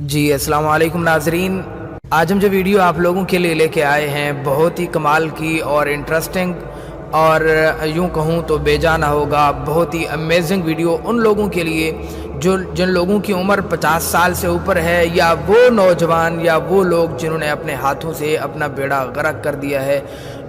جی السلام علیکم ناظرین، آج ہم جو ویڈیو آپ لوگوں کے لیے لے کے آئے ہیں بہت ہی کمال کی اور انٹرسٹنگ اور یوں کہوں تو بے جا نہ ہوگا، بہت ہی امیزنگ ویڈیو ان لوگوں کے لیے جن لوگوں کی عمر 50 سال سے اوپر ہے، یا وہ نوجوان یا وہ لوگ جنہوں نے اپنے ہاتھوں سے اپنا بیڑا غرق کر دیا ہے،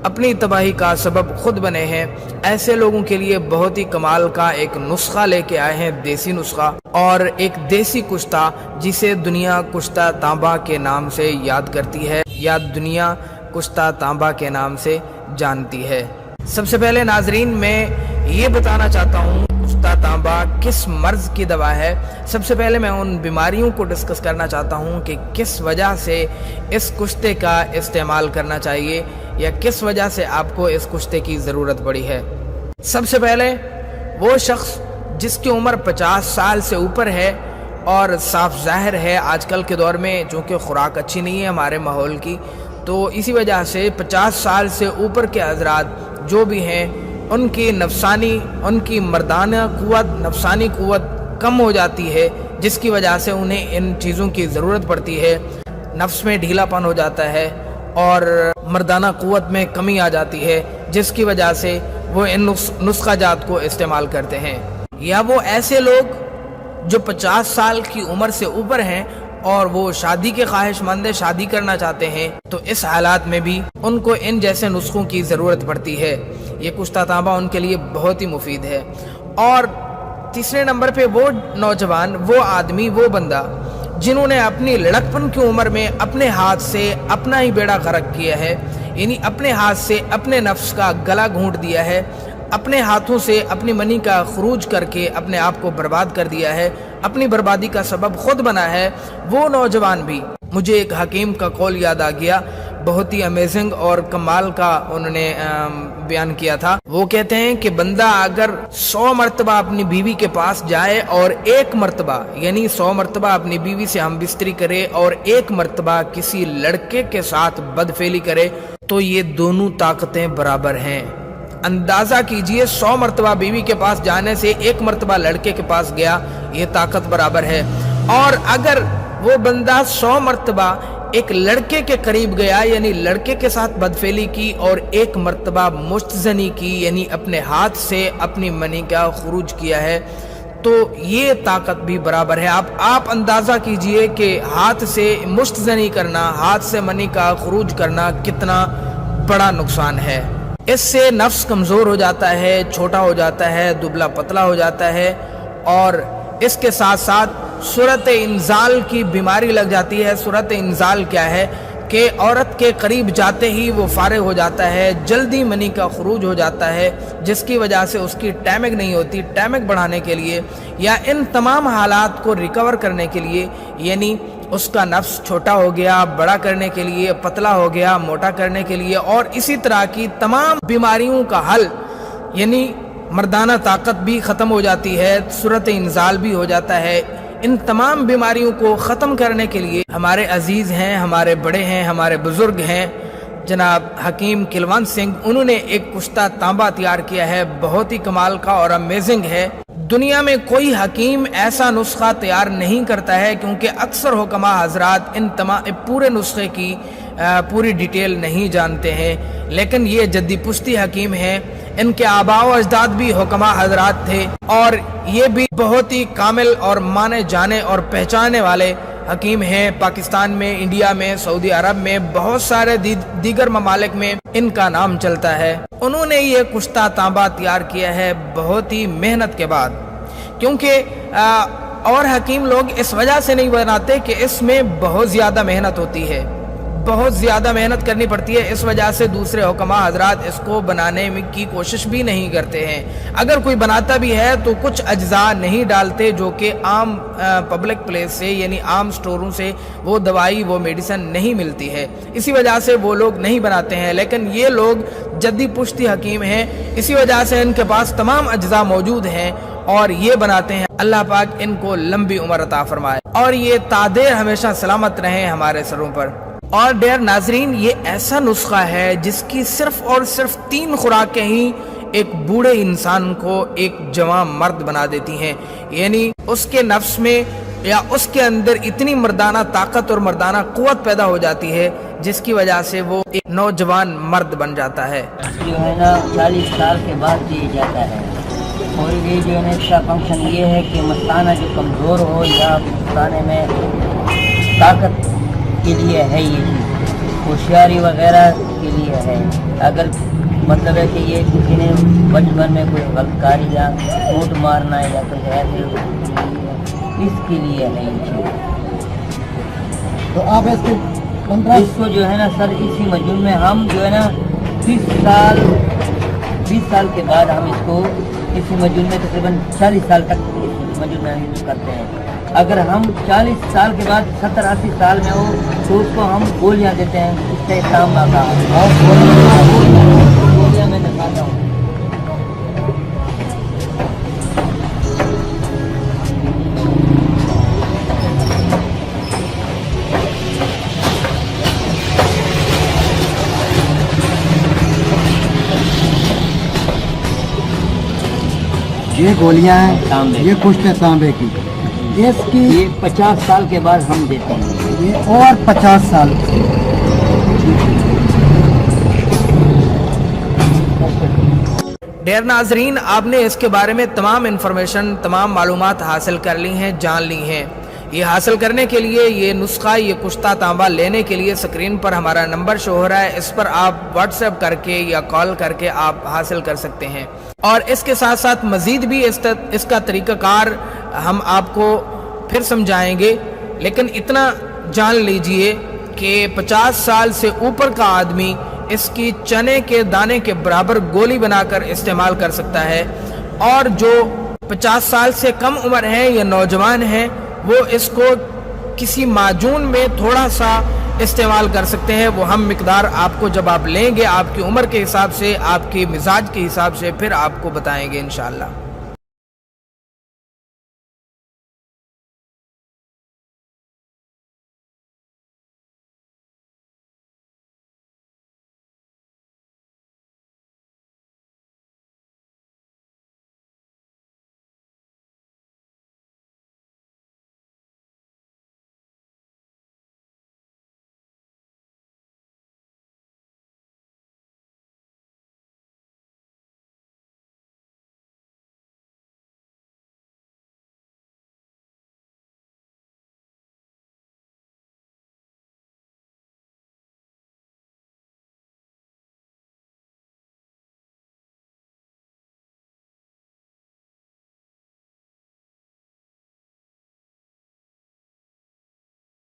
اپنی تباہی کا سبب خود بنے ہیں۔ ایسے لوگوں کے لیے بہت ہی کمال کا ایک نسخہ لے کے آئے ہیں، دیسی نسخہ، اور ایک دیسی کشتہ جسے دنیا کشتہ تانبا کے نام سے یاد کرتی ہے یا دنیا کشتہ تانبا کے نام سے جانتی ہے۔ سب سے پہلے ناظرین میں یہ بتانا چاہتا ہوں کشتہ تانبا کس مرض کی دوا ہے۔ سب سے پہلے میں ان بیماریوں کو ڈسکس کرنا چاہتا ہوں کہ کس وجہ سے اس کشتے کا استعمال کرنا چاہیے یا کس وجہ سے آپ کو اس کشتے کی ضرورت پڑی ہے۔ سب سے پہلے وہ شخص جس کی عمر 50 سال سے اوپر ہے، اور صاف ظاہر ہے آج کل کے دور میں چونکہ خوراک اچھی نہیں ہے ہمارے ماحول کی، تو اسی وجہ سے 50 سال سے اوپر کے حضرات جو بھی ہیں ان کی ان کی مردانہ قوت، نفسانی قوت کم ہو جاتی ہے، جس کی وجہ سے انہیں ان چیزوں کی ضرورت پڑتی ہے۔ نفس میں ڈھیلا پن ہو جاتا ہے اور مردانہ قوت میں کمی آ جاتی ہے، جس کی وجہ سے وہ ان نسخہ جات کو استعمال کرتے ہیں۔ یا وہ ایسے لوگ جو 50 سال کی عمر سے اوپر ہیں اور وہ شادی کے خواہش مند شادی کرنا چاہتے ہیں، تو اس حالات میں بھی ان کو ان جیسے نسخوں کی ضرورت پڑتی ہے۔ یہ کشتہ تانبا ان کے لیے بہت ہی مفید ہے۔ اور تیسرے نمبر پہ وہ نوجوان، وہ آدمی، وہ بندہ جنہوں نے اپنی لڑکپن کی عمر میں اپنے ہاتھ سے اپنا ہی بیڑا غرق کیا ہے، یعنی اپنے ہاتھ سے اپنے نفس کا گلا گھونٹ دیا ہے، اپنے ہاتھوں سے اپنی منی کا خروج کر کے اپنے آپ کو برباد کر دیا ہے، اپنی بربادی کا سبب خود بنا ہے، وہ نوجوان بھی۔ مجھے ایک حکیم کا قول یاد آ گیا، بہت ہی امیزنگ اور کمال کا انہوں نے بیان کیا تھا۔ وہ کہتے ہیں کہ بندہ اگر 100 مرتبہ اپنی بیوی کے پاس جائے اور ایک مرتبہ، یعنی 100 مرتبہ اپنی بیوی سے ہم بستری کرے اور ایک مرتبہ کسی لڑکے کے ساتھ بدفعلی کرے، تو یہ دونوں طاقتیں برابر ہیں۔ اندازہ کیجئے 100 مرتبہ بیوی کے پاس جانے سے ایک مرتبہ لڑکے کے پاس گیا، یہ طاقت برابر ہے۔ اور اگر وہ بندہ 100 مرتبہ ایک لڑکے کے قریب گیا، یعنی لڑکے کے ساتھ بدفعلی کی، اور ایک مرتبہ مشتزنی کی، یعنی اپنے ہاتھ سے اپنی منی کا خروج کیا ہے، تو یہ طاقت بھی برابر ہے۔ آپ اندازہ کیجئے کہ ہاتھ سے مشتزنی کرنا، ہاتھ سے منی کا خروج کرنا کتنا بڑا نقصان ہے۔ اس سے نفس کمزور ہو جاتا ہے، چھوٹا ہو جاتا ہے، دبلا پتلا ہو جاتا ہے، اور اس کے ساتھ ساتھ صورت انزال کی بیماری لگ جاتی ہے۔ صورت انزال کیا ہے کہ عورت کے قریب جاتے ہی وہ فارغ ہو جاتا ہے، جلدی منی کا خروج ہو جاتا ہے، جس کی وجہ سے اس کی ٹائمنگ نہیں ہوتی۔ ٹائمنگ بڑھانے کے لیے یا ان تمام حالات کو ریکور کرنے کے لیے، یعنی اس کا نفس چھوٹا ہو گیا، بڑا کرنے کے لیے، پتلا ہو گیا، موٹا کرنے کے لیے، اور اسی طرح کی تمام بیماریوں کا حل، یعنی مردانہ طاقت بھی ختم ہو جاتی ہے، صورت انزال بھی ہو جاتا ہے۔ ان تمام بیماریوں کو ختم کرنے کے لیے ہمارے عزیز ہیں، ہمارے بڑے ہیں، ہمارے بزرگ ہیں، جناب حکیم کلوانت سنگھ، انہوں نے ایک کشتہ تانبا تیار کیا ہے، بہت ہی کمال کا اور امیزنگ ہے۔ دنیا میں کوئی حکیم ایسا نسخہ تیار نہیں کرتا ہے، کیونکہ اکثر حکماء حضرات ان پورے نسخے کی پوری ڈیٹیل نہیں جانتے ہیں، لیکن یہ جدی پشتی حکیم ہیں۔ ان کے آباء و اجداد بھی حکماء حضرات تھے، اور یہ بھی بہت ہی کامل اور مانے جانے اور پہچانے والے حکیم ہیں۔ پاکستان میں، انڈیا میں، سعودی عرب میں، بہت سارے دیگر ممالک میں ان کا نام چلتا ہے۔ انہوں نے یہ کشتہ تانبا تیار کیا ہے بہت ہی محنت کے بعد، کیونکہ اور حکیم لوگ اس وجہ سے نہیں بناتے کہ اس میں بہت زیادہ محنت ہوتی ہے، بہت زیادہ محنت کرنی پڑتی ہے، اس وجہ سے دوسرے حکماء حضرات اس کو بنانے کی کوشش بھی نہیں کرتے ہیں۔ اگر کوئی بناتا بھی ہے تو کچھ اجزاء نہیں ڈالتے جو کہ عام پبلک پلیس سے، یعنی عام سٹوروں سے وہ دوائی، وہ میڈیسن نہیں ملتی ہے، اسی وجہ سے وہ لوگ نہیں بناتے ہیں۔ لیکن یہ لوگ جدی پشتی حکیم ہیں، اسی وجہ سے ان کے پاس تمام اجزاء موجود ہیں اور یہ بناتے ہیں۔ اللہ پاک ان کو لمبی عمر عطا فرمائے اور یہ تادیر ہمیشہ سلامت رہیں ہمارے سروں پر۔ اور ڈیئر ناظرین، یہ ایسا نسخہ ہے جس کی صرف اور صرف 3 خوراکیں ہی ایک بوڑھے انسان کو ایک جوان مرد بنا دیتی ہیں، یعنی اس کے نفس میں یا اس کے اندر اتنی مردانہ طاقت اور مردانہ قوت پیدا ہو جاتی ہے جس کی وجہ سے وہ ایک نوجوان مرد بن جاتا ہے۔ جو ہے نا 40 سال کے بعد دیا جاتا ہے، اور یہ جو ہے نا اس کا فنکشن یہ ہے کہ مستانہ جو کمزور ہو یا مستانے میں طاقت کے لیے ہے، یہ چیز ہوشیاری وغیرہ کے لیے ہے۔ اگر مطلب ہے کہ یہ کسی نے بچپن میں کوئی غلط کاری یا موٹ مارنا یا کچھ ایسے اس کے لیے ہے یہ چیز۔ تو آپ اس کو جو ہے نا سر اسی مجموعے میں ہم جو ہے نا 20 سال کے بعد ہم اس کو اسی مجموعے میں تقریباً 40 سال تک اس مجموعے میں یوز کرتے ہیں۔ اگر ہم 40 سال کے بعد 70-80 سال میں ہو تو اس کو ہم گولیاں دیتے ہیں، اس سے کام آتا ہے۔ گولیاں میں دکھاتا ہوں۔ یہ گولیاں ہیں، تانبے یہ کشت ہے تانبے کی، اس کی یہ 50 سال کے بعد ہم دیتے ہیں، یہ اور 50 سال ڈیر ناظرین، آپ نے اس کے بارے میں تمام انفارمیشن، تمام معلومات حاصل کر لی ہیں، جان لی ہیں۔ یہ حاصل کرنے کے لیے، یہ نسخہ، یہ کشتہ تانبا لینے کے لیے سکرین پر ہمارا نمبر شو ہو رہا ہے، اس پر آپ واٹس ایپ کر کے یا کال کر کے آپ حاصل کر سکتے ہیں۔ اور اس کے ساتھ ساتھ مزید بھی اس کا طریقہ کار ہم آپ کو پھر سمجھائیں گے، لیکن اتنا جان لیجئے کہ 50 سال سے اوپر کا آدمی اس کی چنے کے دانے کے برابر گولی بنا کر استعمال کر سکتا ہے، اور جو 50 سال سے کم عمر ہیں یا نوجوان ہیں وہ اس کو کسی معجون میں تھوڑا سا استعمال کر سکتے ہیں۔ وہ ہم مقدار آپ کو جب آپ لیں گے آپ کی عمر کے حساب سے، آپ کی مزاج کے حساب سے پھر آپ کو بتائیں گے انشاءاللہ۔